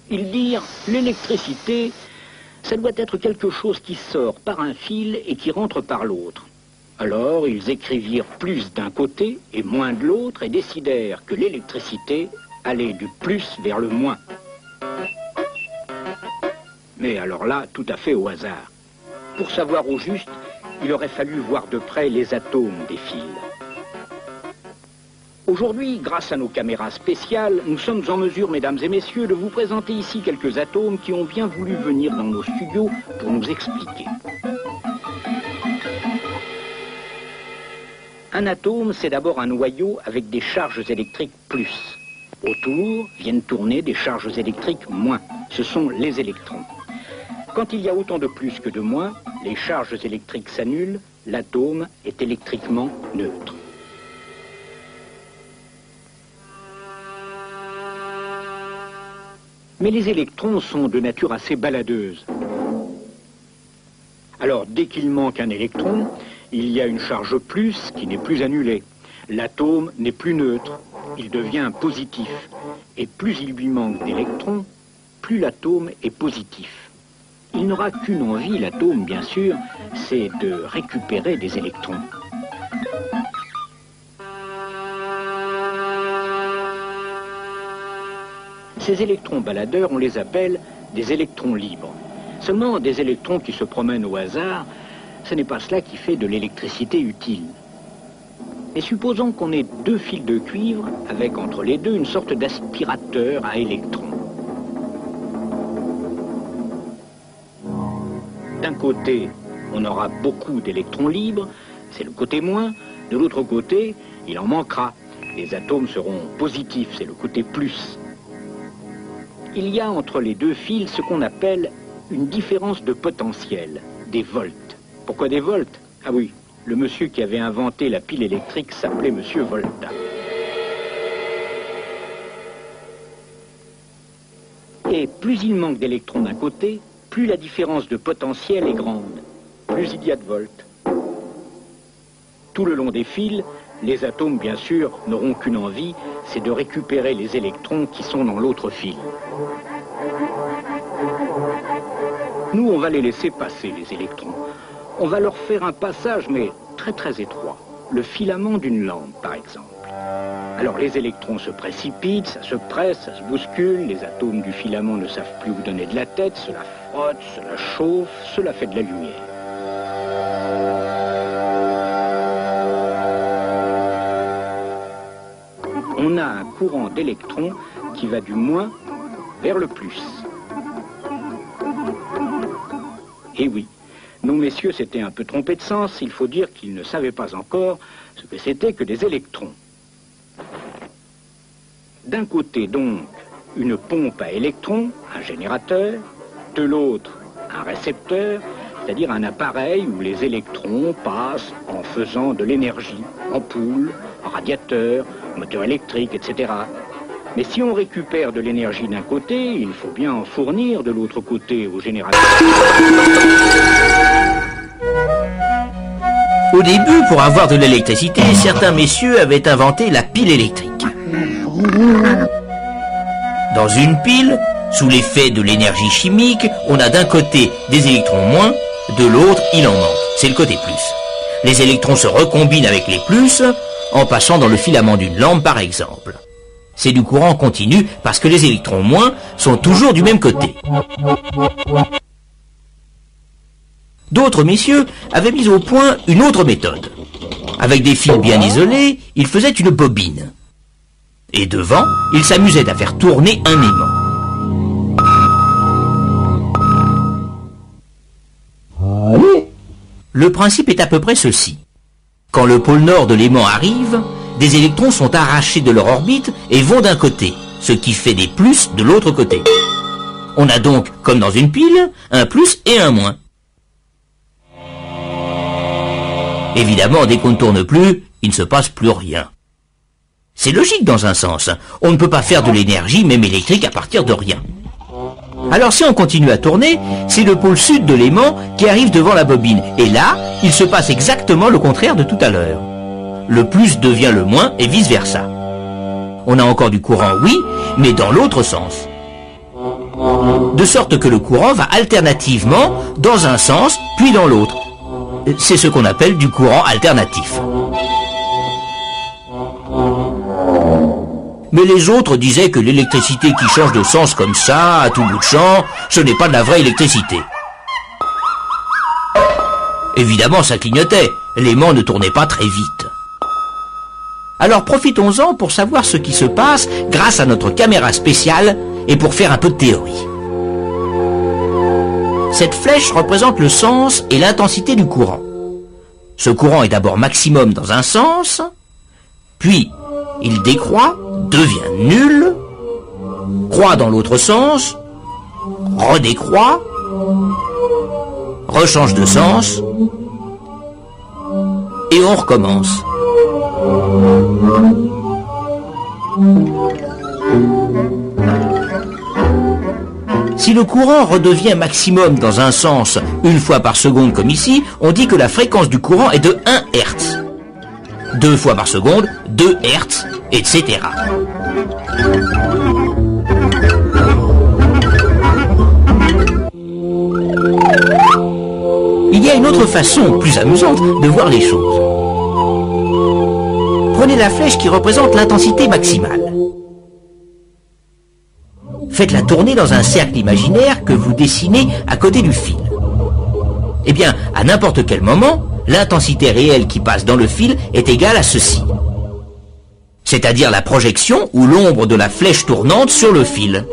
Ils dirent, l'électricité, ça doit être quelque chose qui sort par un fil et qui rentre par l'autre. Alors, ils écrivirent plus d'un côté et moins de l'autre et décidèrent que l'électricité allait du plus vers le moins. Mais alors là, tout à fait au hasard. Pour savoir au juste, il aurait fallu voir de près les atomes des fils. Aujourd'hui, grâce à nos caméras spéciales, nous sommes en mesure, mesdames et messieurs, de vous présenter ici quelques atomes qui ont bien voulu venir dans nos studios pour nous expliquer. Un atome, c'est d'abord un noyau avec des charges électriques plus. Autour viennent tourner des charges électriques moins. Ce sont les électrons. Quand il y a autant de plus que de moins, les charges électriques s'annulent, l'atome est électriquement neutre. Mais les électrons sont de nature assez baladeuse. Alors, dès qu'il manque un électron, il y a une charge plus qui n'est plus annulée. L'atome n'est plus neutre, il devient positif. Et plus il lui manque d'électrons, plus l'atome est positif. Il n'aura qu'une envie, l'atome, bien sûr, c'est de récupérer des électrons. Ces électrons baladeurs, on les appelle des électrons libres. Seulement, des électrons qui se promènent au hasard, ce n'est pas cela qui fait de l'électricité utile. Et supposons qu'on ait deux fils de cuivre avec entre les deux une sorte d'aspirateur à électrons. D'un côté, on aura beaucoup d'électrons libres, c'est le côté moins. De l'autre côté, il en manquera. Les atomes seront positifs, c'est le côté plus. Il y a entre les deux fils ce qu'on appelle une différence de potentiel, des volts. Pourquoi des volts? Ah oui, le monsieur qui avait inventé la pile électrique s'appelait monsieur Volta. Et plus il manque d'électrons d'un côté, plus la différence de potentiel est grande, plus il y a de volts. Tout le long des fils, les atomes, bien sûr, n'auront qu'une envie, c'est de récupérer les électrons qui sont dans l'autre fil. Nous, on va les laisser passer, les électrons. On va leur faire un passage, mais très très étroit. Le filament d'une lampe, par exemple. Alors les électrons se précipitent, ça se presse, ça se bouscule, les atomes du filament ne savent plus où donner de la tête, cela frotte, cela chauffe, cela fait de la lumière. On a un courant d'électrons qui va du moins vers le plus. Et oui, nos messieurs s'étaient un peu trompés de sens, il faut dire qu'ils ne savaient pas encore ce que c'était que des électrons. D'un côté donc, une pompe à électrons, un générateur, de l'autre, un récepteur, c'est-à-dire un appareil où les électrons passent en faisant de l'énergie, ampoule, radiateur, moteur électrique, etc. Mais si on récupère de l'énergie d'un côté, il faut bien en fournir de l'autre côté au générateur. Au début, pour avoir de l'électricité, certains messieurs avaient inventé la pile électrique. Dans une pile, sous l'effet de l'énergie chimique, on a d'un côté des électrons moins, de l'autre, il en manque. C'est le côté plus. Les électrons se recombinent avec les plus, en passant dans le filament d'une lampe, par exemple. C'est du courant continu parce que les électrons moins sont toujours du même côté. D'autres messieurs avaient mis au point une autre méthode. Avec des fils bien isolés, ils faisaient une bobine. Et devant, ils s'amusaient à faire tourner un aimant. Le principe est à peu près ceci. Quand le pôle nord de l'aimant arrive, des électrons sont arrachés de leur orbite et vont d'un côté, ce qui fait des plus de l'autre côté. On a donc, comme dans une pile, un plus et un moins. Évidemment, dès qu'on ne tourne plus, il ne se passe plus rien. C'est logique dans un sens. On ne peut pas faire de l'énergie, même électrique, à partir de rien. Alors si on continue à tourner, c'est le pôle sud de l'aimant qui arrive devant la bobine. Et là, il se passe exactement le contraire de tout à l'heure. Le plus devient le moins et vice-versa. On a encore du courant, oui, mais dans l'autre sens. de sorte que le courant va alternativement dans un sens puis dans l'autre. C'est ce qu'on appelle du courant alternatif. Mais les autres disaient que l'électricité qui change de sens comme ça, à tout bout de champ, ce n'est pas de la vraie électricité. Évidemment, ça clignotait, l'aimant ne tournait pas très vite. Alors profitons-en pour savoir ce qui se passe grâce à notre caméra spéciale et pour faire un peu de théorie. Cette flèche représente le sens et l'intensité du courant. Ce courant est d'abord maximum dans un sens, puis il décroît, devient nul, croît dans l'autre sens, redécroît, rechange de sens, et on recommence. Si le courant redevient maximum dans un sens une fois par seconde comme ici, on dit que la fréquence du courant est de 1 Hz. 2 fois par seconde, 2 Hz, etc. Il y a une autre façon, plus amusante, de voir les choses. Prenez la flèche qui représente l'intensité maximale. Faites-la tourner dans un cercle imaginaire que vous dessinez à côté du fil. Eh bien, à n'importe quel moment, l'intensité réelle qui passe dans le fil est égale à ceci. C'est-à-dire la projection ou l'ombre de la flèche tournante sur le fil.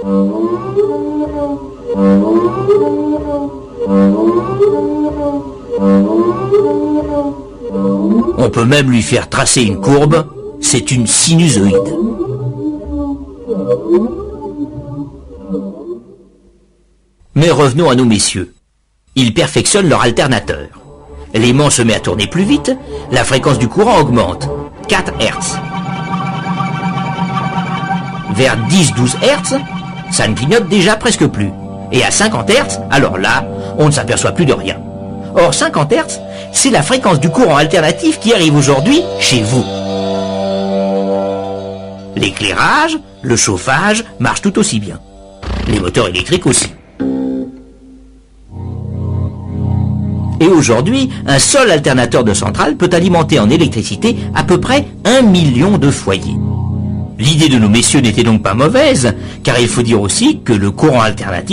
On peut même lui faire tracer une courbe, c'est une sinusoïde. Mais revenons à nos messieurs. Ils perfectionnent leur alternateur. L'aimant se met à tourner plus vite, la fréquence du courant augmente, 4 Hz. Vers 10-12 Hz, ça ne clignote déjà presque plus. Et à 50 Hz, alors là, on ne s'aperçoit plus de rien. Or 50 Hz, c'est la fréquence du courant alternatif qui arrive aujourd'hui chez vous. L'éclairage, le chauffage marchent tout aussi bien. Les moteurs électriques aussi. Et aujourd'hui, un seul alternateur de centrale peut alimenter en électricité à peu près 1 million de foyers. L'idée de nos messieurs n'était donc pas mauvaise, car il faut dire aussi que le courant alternatif